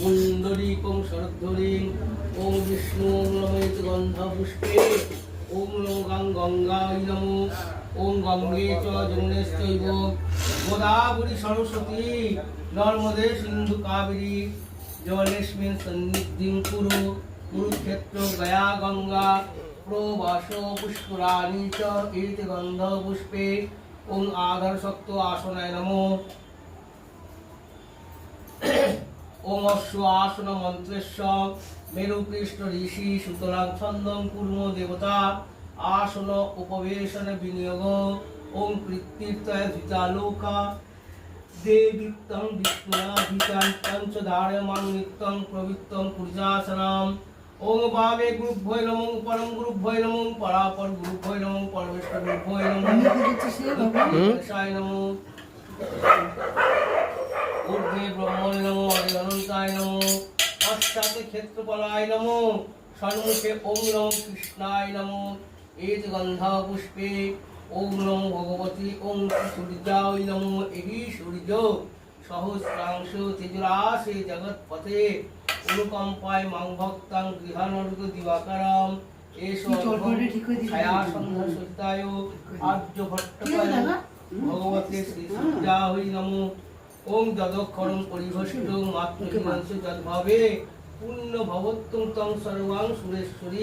মুন্ডলীকং শরদ্ধরিং ওম বিষ্ণু নমেত গন্ধপুষ্পে ওম গং গঙ্গায় নমো ওম গঙ্গে চ যমুনেশ্চৈব গোদাবরী সরস্বতী নর্মদে সিন্ধু কাবেরী জলেস্মিন সন্নিধিং কুরু কুরুক্ষেত্র গয়া গঙ্গা প্রবাস পুষ্করাণী চ ইতি গন্ধপুষ্পে ওম আধারসত্ত্ব আসনায় নমো ওম অশ্ব আসন মন্ত্রেশ্ব মেরুপৃষ্ঠ ঋষি সুতরাং ছন্দং কুর্ম দেবতা আসন উপবেশন বিনিয়োগ ওম কৃত্তির্তয় ধৃতালোকা দেবীত্তং বিষ্ণুনাধিকাং পঞ্চধারয়মান নিত্যং প্রবৃত্তং পূজাসনম ওম বামে গুরুভ্যৈ নমঃ পরম গুরুভ্যৈ নমঃ পরাপর গুরুভ্যৈ নমঃ পরমেশ্বর গুরুভ্যৈ নমঃ দক্ষিণায় নমঃ ঊর্ধ্বে ব্রহ্মণে নমঃ অনন্তায় নমঃ পশ্চাতে ক্ষেত্রপালায় নমঃ সম্মুখে ওম নমঃ কৃষ্ণায় নমঃ এত গন্ধা পুষ্পে ওম নমঃ ভগবতী ওম সূর্যায় নমঃ এহি সূর্য সহস্রাংশ তেজরাশে জগৎপথে অনুকম্পায় মাং ভক্তাং গৃহানর্গ দিবাকরম এসো ছায়া সন্ধ্যা সত্যায় আর্য ভট্টকায় ভগবতে শ্রী সূর্যায় নমঃ ওম যদক্ষরম পরিভষ্টং মাতৃহিংস যদ্ভাবে পুণ্য ভবত্তং তং সর্বাং সুরেশ্বরী